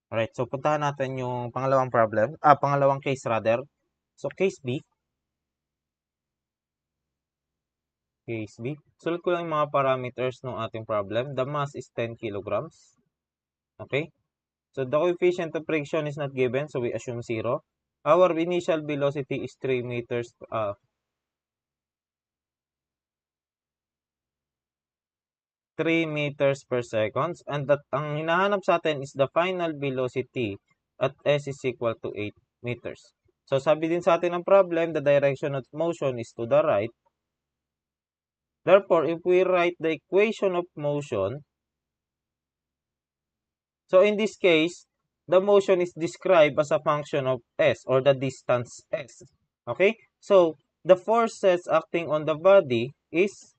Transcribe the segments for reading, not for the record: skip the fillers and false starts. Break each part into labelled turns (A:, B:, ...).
A: Alright, so puntahan natin yung pangalawang case rather. So case B, sulat ko lang yung mga parameters ng ating problem. The mass is 10 kilograms. Okay? So the coefficient of friction is not given, so we assume 0. Our initial velocity is 3 meters 3 meters per second, and that ang hinahanap sa atin is the final velocity at s is equal to 8 meters. So sabi din sa atin ng problem, the direction of motion is to the right. Therefore, if we write the equation of motion, so in this case, the motion is described as a function of s or the distance s. Okay? So the forces acting on the body is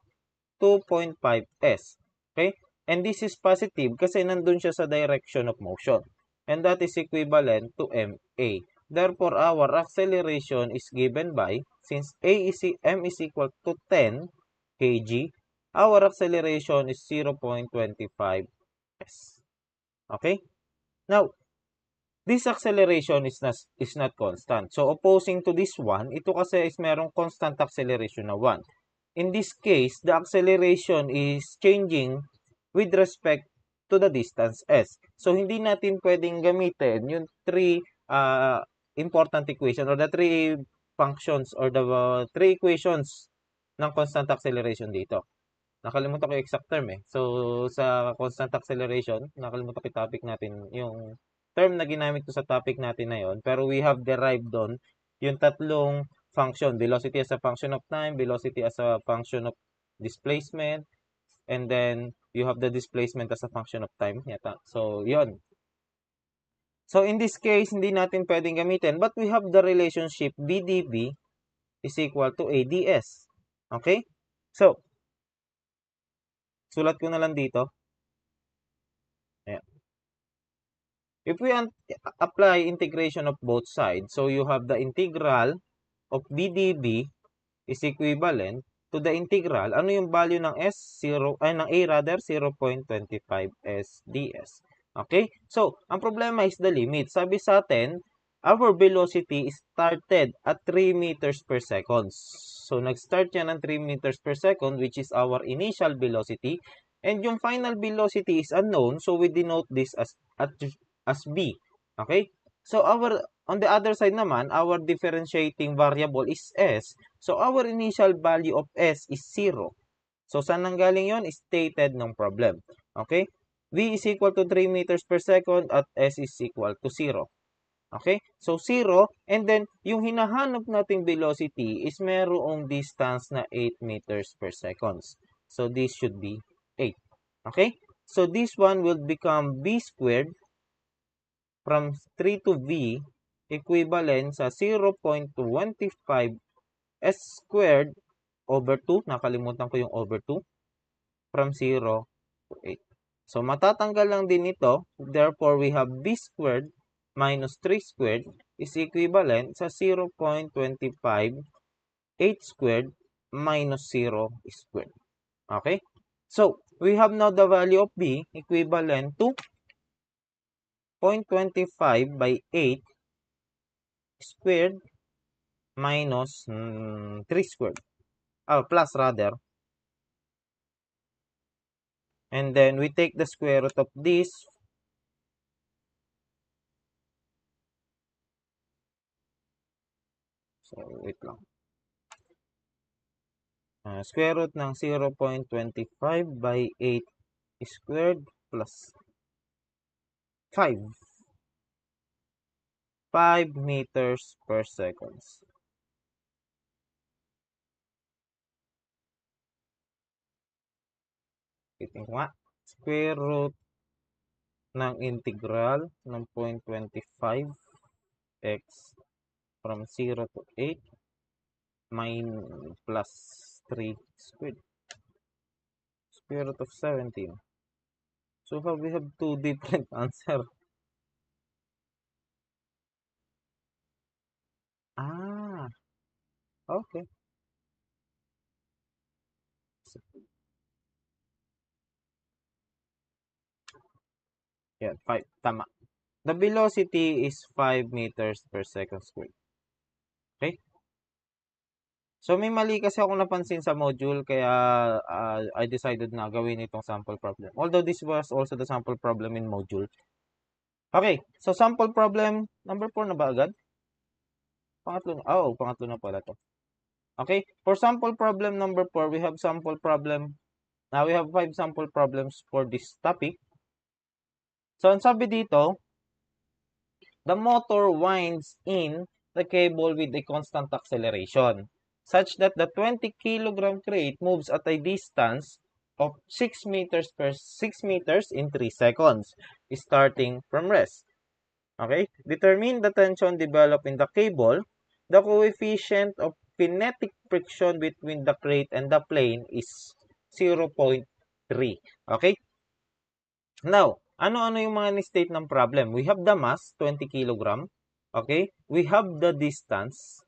A: 2.5 s. Okay? And this is positive kasi nandun siya sa direction of motion. And that is equivalent to ma. Therefore, our acceleration is given by, since m is equal to 10 kg, our acceleration is 0.25 s. Okay? Now, this acceleration is not constant. So, opposing to this one, ito kasi is merong constant acceleration na 1. In this case, the acceleration is changing with respect to the distance s. So, hindi natin pwedeng gamitin yung three important equation or the three functions or the three equations ng constant acceleration dito. Nakalimutan ko yung exact term eh. So, sa constant acceleration, nakalimutan ko yung topic natin, yung term na ginamit ko sa topic natin na yon. Pero we have derived doon yung tatlong function. Velocity as a function of time, velocity as a function of displacement, and then you have the displacement as a function of time. Yata. So, yon. So, in this case, hindi natin pwedeng gamitin. But we have the relationship BdB is equal to AdS. Okay? So, sulat ko na lang dito. Ayan. If we apply integration of both sides, so you have the integral of BdB is equivalent to the integral, ano yung value ng s? Ng a rather, 0.25 s ds. Okay? So, ang problema is the limit. Sabi sa atin, our velocity started at 3 meters per second. So, nag-start yan ng 3 meters per second, which is our initial velocity. And yung final velocity is unknown, so we denote this as b. Okay? So, on the other side naman, our differentiating variable is s. So, our initial value of s is 0. So, saan nanggaling yon? Stated ng problem. Okay? V is equal to 3 meters per second at s is equal to 0. Okay? So, 0. And then, yung hinahanap nating velocity is merong distance na 8 meters per second. So, this should be 8. Okay? So, this one will become v squared from 3 to v equivalent sa 0.25 s squared over 2. Nakalimutan ko yung over 2. From 0 to 8. So, matatanggal lang din ito. Therefore, we have v squared minus 3 squared is equivalent sa 0.25 8 squared minus 0 squared. Okay? So, we have now the value of b equivalent to 0.25 by 8 squared minus 3 squared. Plus rather. And then we take the square root of this. So, wait lang. Square root ng 0.25 by 8 squared plus 5. 5 meters per second. Itin ko nga. Square root ng integral ng 0.25 x from 0 to 8 plus 3 squared. Square root of 17. So we have two different answers. Okay. Yan, 5. Tama. The velocity is 5 meters per second squared. Okay? So, may mali kasi ako napansin sa module, kaya I decided na gawin itong sample problem. Although this was also the sample problem in module. Okay, so sample problem number 4 na ba agad? Pangatlo na. Oh, pangatlo na pala to. Okay, for sample problem number 4, we have sample problem. Now, we have 5 sample problems for this topic. So, ang sabi dito, the motor winds in the cable with a constant acceleration, such that the 20 kilogram crate moves at a distance of 6 meters in 3 seconds, starting from rest. Okay? Determine the tension developed in the cable. The coefficient of kinetic friction between the crate and the plane is 0.3. Okay? Now, ano-ano yung mga ni-state ng problem? We have the mass, 20 kilogram. Okay? We have the distance.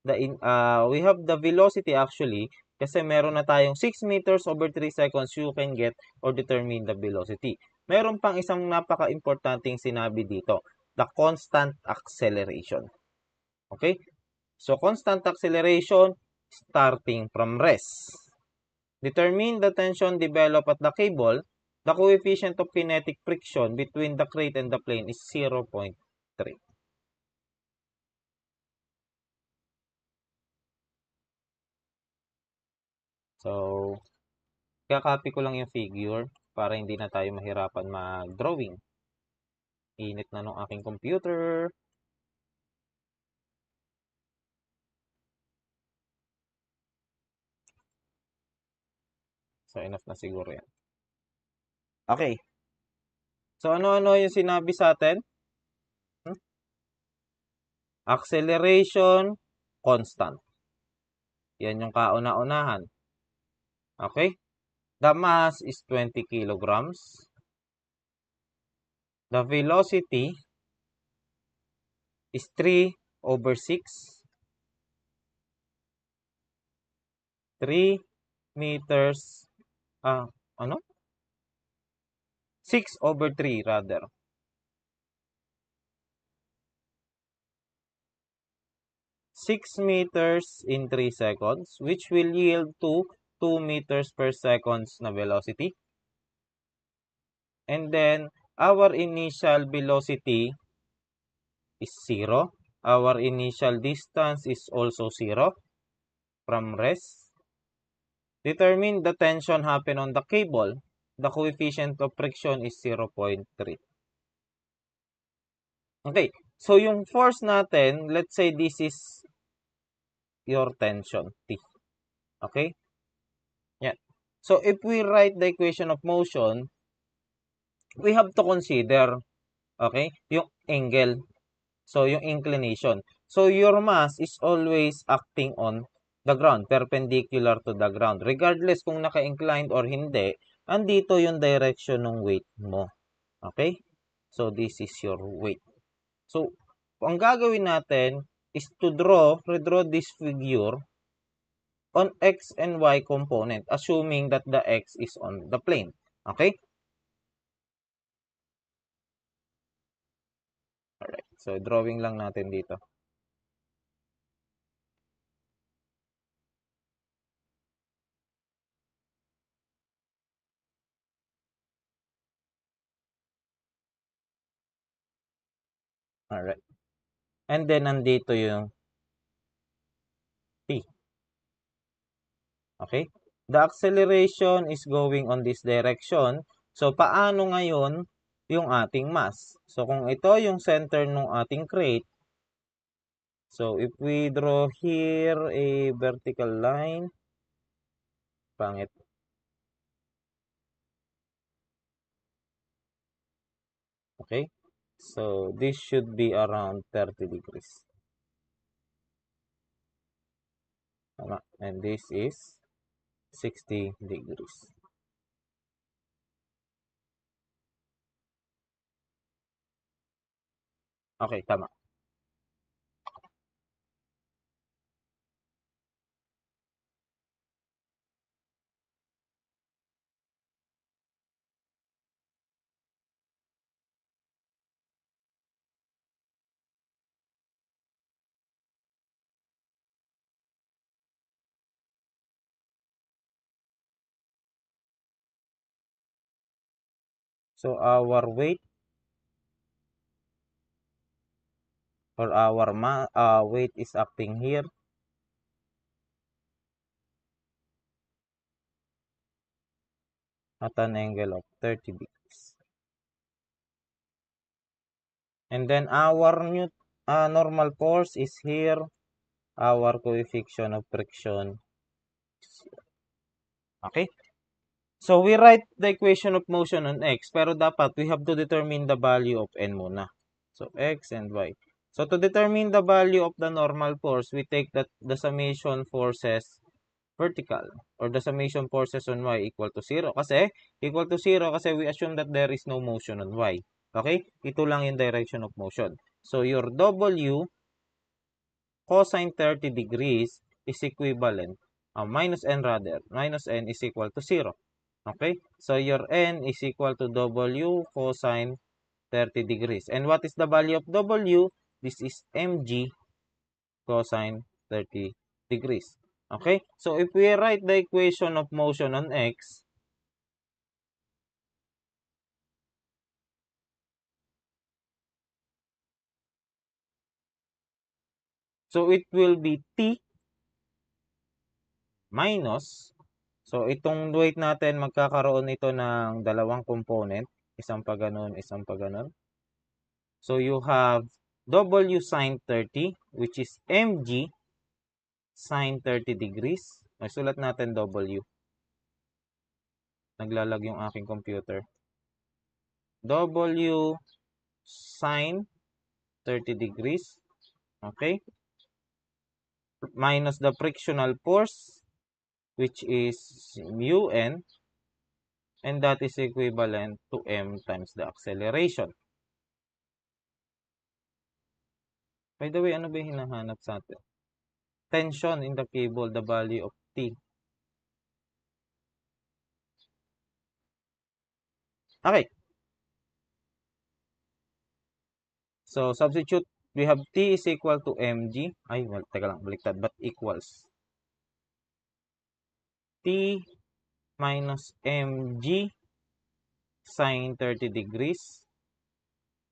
A: We have the velocity actually. Kasi meron na tayong 6 meters over 3 seconds, you can get or determine the velocity. Meron pang isang napaka-importanting sinabi dito. The constant acceleration. Okay? So, constant acceleration starting from rest. Determine the tension developed at the cable. The coefficient of kinetic friction between the crate and the plane is 0.3. So, kakopy ko lang yung figure para hindi na tayo mahirapan mag-drawing. Init na nung aking computer. So, enough na siguro yan. Okay. So, ano-ano yung sinabi sa atin? Acceleration, constant. Yan yung kauna-unahan. Okay? The mass is 20 kilograms. The velocity is 3 over 6. 3 meters, ano? 6 over 3 rather. 6 meters in 3 seconds, which will yield to 2 meters per seconds na velocity. And then, our initial velocity is 0. Our initial distance is also 0 from rest. Determine the tension happen on the cable. The coefficient of friction is 0.3. Okay, so yung force natin, let's say this is your tension, T. Okay? Yeah. So, if we write the equation of motion, we have to consider, okay, yung angle. So, yung inclination. So, your mass is always acting on the ground, perpendicular to the ground. Regardless kung naka-inclined or hindi, andito yung direction ng weight mo. Okay? So, this is your weight. So, ang gagawin natin is to redraw this figure on X and Y component, assuming that the X is on the plane. Okay? Alright. So, drawing lang natin dito. Alright. And then, nandito yung T. Okay? The acceleration is going on this direction. So, paano ngayon yung ating mass? So, kung ito yung center ng ating crate, so, if we draw here a vertical line, pangit. Okay? So, this should be around 30 degrees. Tama. And this is 60 degrees. Okay, tama. So our weight or our weight is acting here at an angle of 30 degrees. And then our normal force is here. Our coefficient of friction. Okay? So we write the equation of motion on x, pero dapat we have to determine the value of n muna. So x and y. So to determine the value of the normal force, we take the summation forces vertical or the summation forces on y equal to 0. Kasi equal to 0 kasi we assume that there is no motion on y. Okay? Ito lang yung direction of motion. So your W cosine 30 degrees is equivalent, minus n is equal to 0. Okay? So your n is equal to W cosine 30 degrees. And what is the value of W? This is mg cosine 30 degrees. Okay? So if we write the equation of motion on x, so it will be t minus, so itong weight natin magkakaroon ito ng dalawang component, isang pa ganun, isang pa ganun. So you have W sine 30, which is mg sine 30 degrees. Ay, sulat natin W. Naglalag yung aking computer. W sine 30 degrees. Okay? Minus the frictional force, which is mu n. And that is equivalent to m times the acceleration. By the way, ano ba yung hinahanap sa atin? Tension in the cable, the value of T. Okay. So, substitute, we have T is equal to mg. Ay, well, teka lang, baliktad. But equals T minus mg sine 30 degrees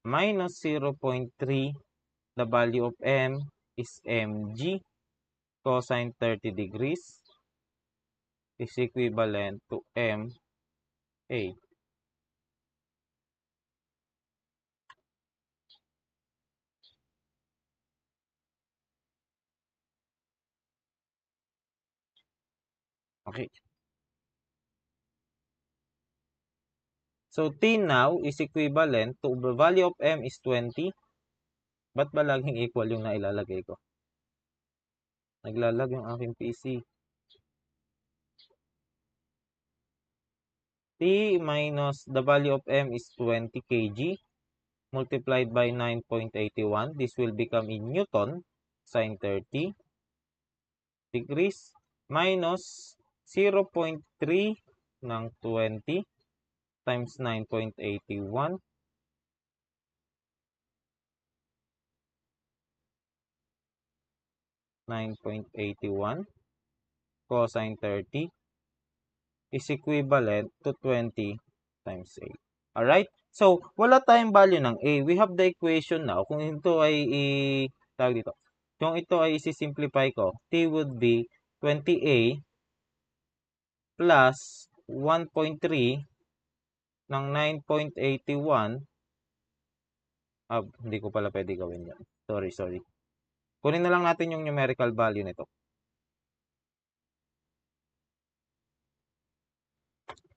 A: minus 0.3. The value of m is mg cosine 30 degrees is equivalent to m a. Okay. So, T now is equivalent to the value of m is 20. Ba't ba laging equal yung nailalagay ko? Naglalag yung aking PC. T minus the value of m is 20 kg multiplied by 9.81. This will become in Newton sine 30 degrees minus 0.3 ng 20 times 9.81. 9.81 cosine 30 is equivalent to 20 times A. Alright? So, wala tayong value ng A. We have the equation now. Kung ito ay tawag dito. Kung ito ay isi-simplify ko, T would be 20A plus 1.3 ng 9.81. Hindi ko pala pwede gawin yan. Sorry. Kunin na lang natin yung numerical value nito.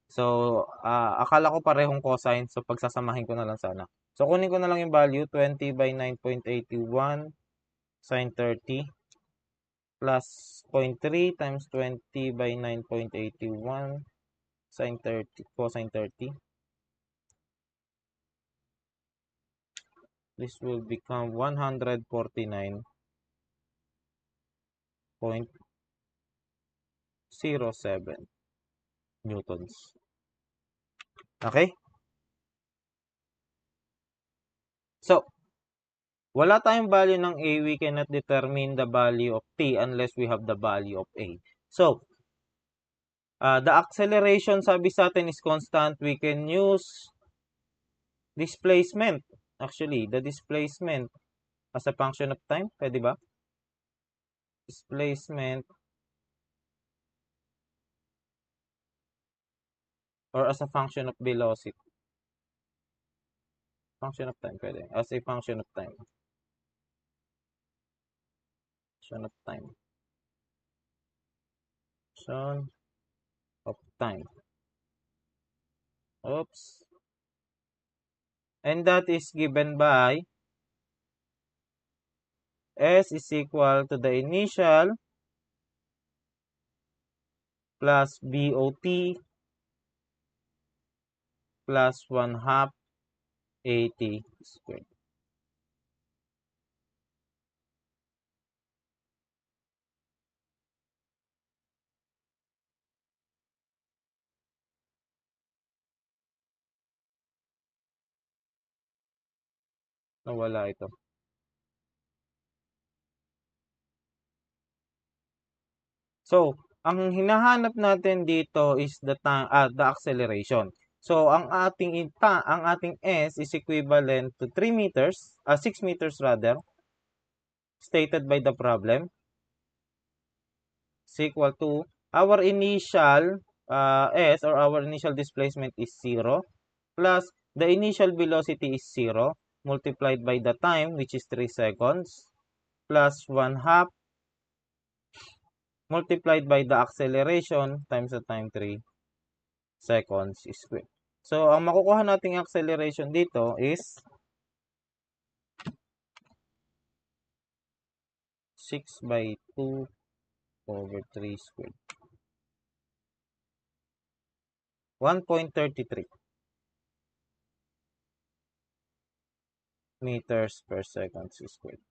A: So, akala ko parehong cosine. So, pagsasamahin ko na lang sana. So, kunin ko na lang yung value. 20 by 9.81 sine 30 plus 0.3 times 20 by 9.81 sine 30, cosine 30. This will become 149.07 newtons. Okay? So, wala tayong value ng A. We cannot determine the value of T unless we have the value of A. So, the acceleration sabi sa atin is constant. We can use displacement. Actually, the displacement as a function of time, pwede ba? Displacement or as a function of velocity. Function of time, pwede. As a function of time. Function of time. Function of time. Oops. And that is given by S is equal to the initial plus BOT plus 1/2 AT squared. Nawala ito. So, ang hinahanap natin dito is the acceleration. So, ang ating S is equivalent to 3 meters, 6 meters rather, stated by the problem. Is equal to our initial S or our initial displacement is 0 plus the initial velocity is 0 multiplied by the time which is 3 seconds plus 1/2 multiplied by the acceleration times the time 3 seconds squared. So, ang makukuha nating acceleration dito is 6/2 over 3 squared. 1.33 meters per second squared.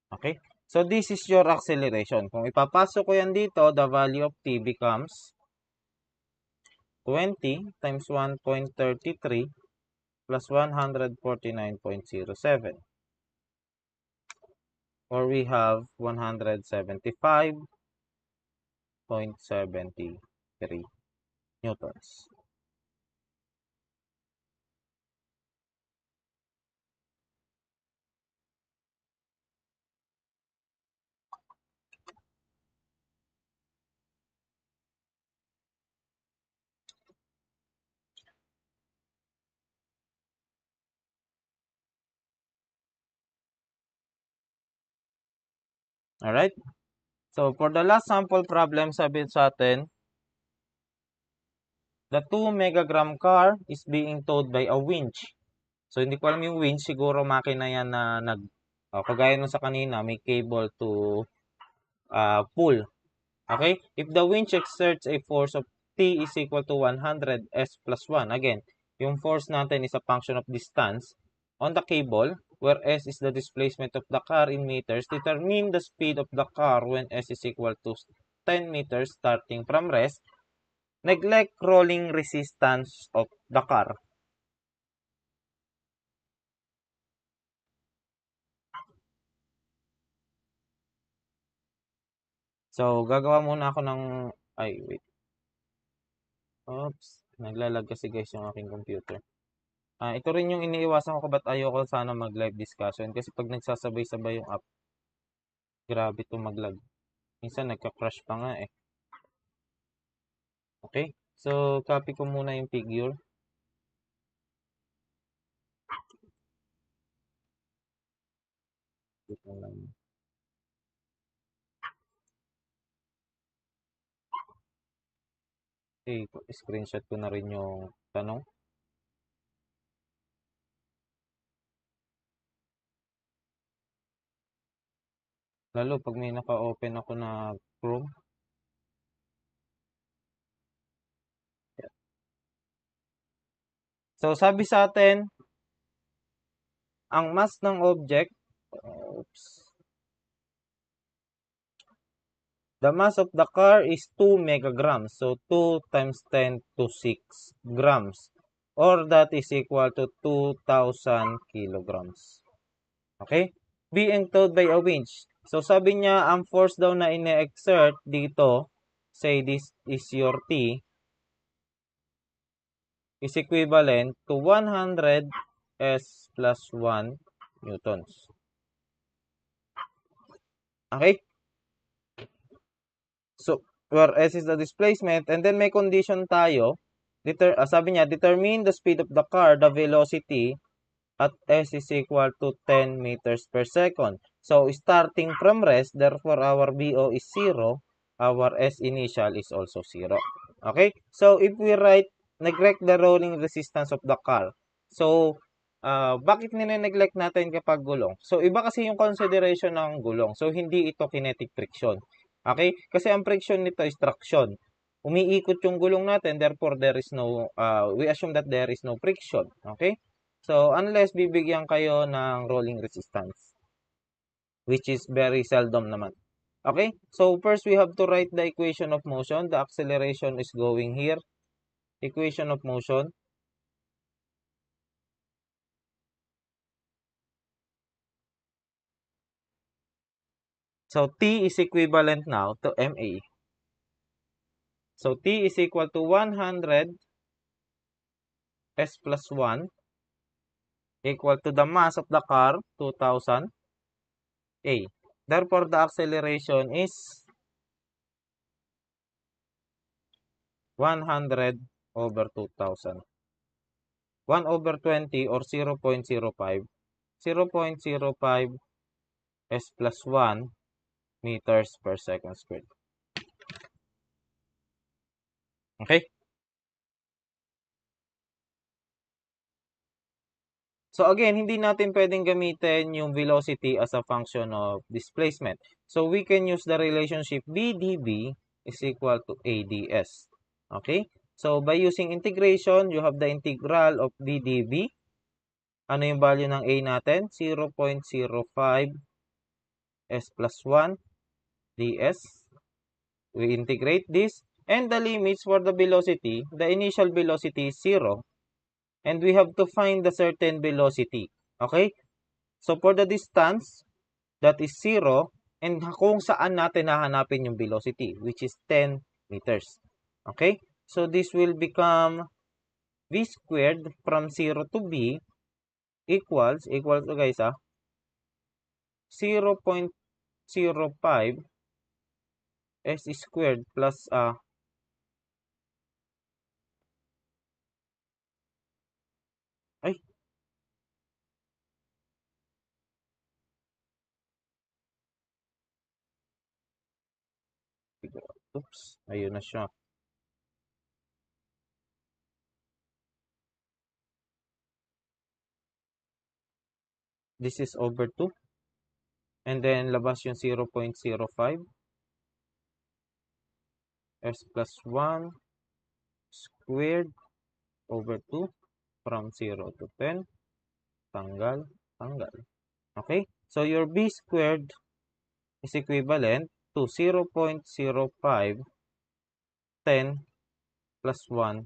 A: Okay? So, this is your acceleration. Kung ipapasok ko yan dito, the value of t becomes 20 times 1.33 plus 149.07. Or we have 175.73 newtons. Alright? So, for the last sample problem, sabi sa atin, the 2 megagram car is being towed by a winch. So, hindi ko alam yung winch. Siguro makina yan na kagaya nung sa kanina, may cable to pull. Okay? If the winch exerts a force of T is equal to 100 S plus 1. Again, yung force natin is a function of distance on the cable, where S is the displacement of the car in meters. Determine the speed of the car when S is equal to 10 meters starting from rest. Neglect rolling resistance of the car. So, gagawa muna ako ng... Ay, wait. Oops. Naglalag kasi guys yung aking computer. Ito rin yung iniiwasan ko ba't ayoko sana mag-live discussion. Kasi pag nagsasabay-sabay yung app, grabe to mag-lag. Minsan nagka-crash pa nga eh. Okay? So, copy ko muna yung figure. Okay, screenshot ko na rin yung tanong. Lalo pag may naka-open ako na Chrome. So, sabi sa atin, ang mass ng object, the mass of the car is 2 megagrams. So, 2 times 10 to 6 grams. Or that is equal to 2,000 kilograms. Okay? Being towed by a winch. So, sabi niya, ang force daw na ine-exert dito say this is your T, is equivalent to 100 S plus 1 newtons. Okay? So, where S is the displacement, and then may condition tayo. Sabi niya, determine the speed of the car, the velocity, at S is equal to 10 meters per second. So, starting from rest, therefore, our BO is 0. Our S initial is also 0. Okay? So, if we neglect the rolling resistance of the car. So, bakit nire-neglect natin kapag gulong? So, iba kasi yung consideration ng gulong. So, hindi ito kinetic friction. Okay? Kasi ang friction nito is traction. Umiikot yung gulong natin, therefore, we assume that there is no friction. Okay? So, unless bibigyan kayo ng rolling resistance, which is very seldom naman. Okay? So, first we have to write the equation of motion. The acceleration is going here. Equation of motion. So, T is equivalent now to MA. So, T is equal to 100 S plus 1 equal to the mass of the car, 2000 A. Therefore, the acceleration is 100 over 2000. 1 over 20 or 0.05. 0.05 S plus 1 meters per second squared. Okay? So again, hindi natin pwedeng gamitin yung velocity as a function of displacement. So we can use the relationship BdB is equal to AdS. Okay? So by using integration, you have the integral of BdB. Ano yung value ng A natin? 0.05 S plus 1 ds. We integrate this. And the limits for the velocity, the initial velocity is 0. And we have to find the certain velocity. Okay? So, for the distance, that is 0. And kung saan natin hahanapin yung velocity, which is 10 meters. Okay? So, this will become V squared from 0 to B equals to guys 0.05 S squared plus ay, oops, ayun na siya. This is over 2. And then, labas yung 0.05 S plus 1 squared over 2 from 0 to 10. Tanggal. Okay? So, your B squared is equivalent to 0.05 10 plus 1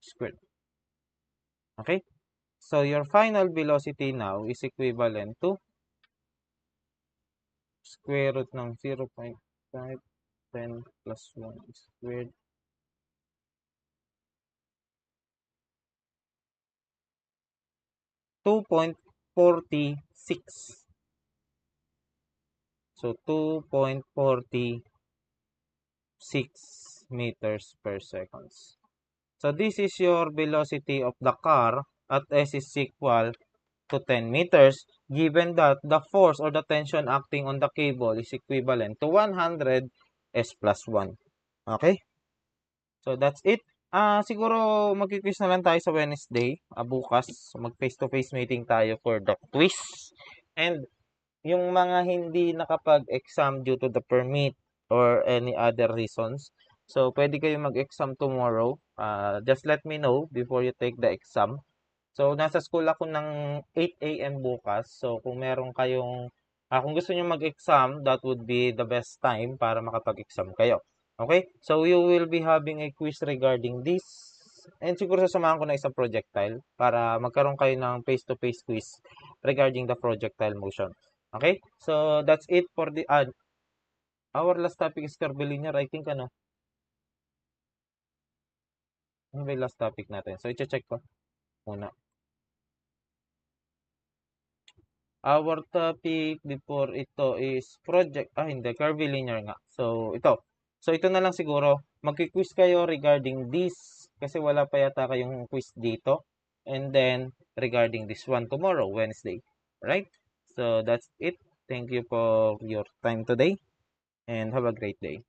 A: squared. Okay? So, your final velocity now is equivalent to square root ng 0.5 10 plus 1 squared. .46. So, 2.46 meters per seconds. So, this is your velocity of the car at S is equal to 10 meters, given that the force or the tension acting on the cable is equivalent to 100 S plus 1. Okay? So, that's it. Siguro magki-quiz na lang tayo sa Wednesday, bukas. Mag face-to-face meeting tayo for the quiz. And yung mga hindi nakapag-exam due to the permit or any other reasons, so pwede kayo mag-exam tomorrow. Just let me know before you take the exam. So, nasa school ako ng 8 a.m. bukas. So, kung meron kayong, kung gusto nyo mag-exam, that would be the best time para makapag-exam kayo. Okay? So, you will be having a quiz regarding this. And siguro sasamahan ko na isang projectile para magkaroon kayo ng face-to-face quiz regarding the projectile motion. Okay? So, that's it for the, our last topic is curvilinear. I think, Ano ba yung last topic natin? So, i-check ko muna. Our topic before ito is project, hindi, curvilinear nga. So, ito. So, ito na lang siguro. Magki-quiz kayo regarding this kasi wala pa yata kayong quiz dito. And then, regarding this one tomorrow, Wednesday. Right? So, that's it. Thank you for your time today and have a great day.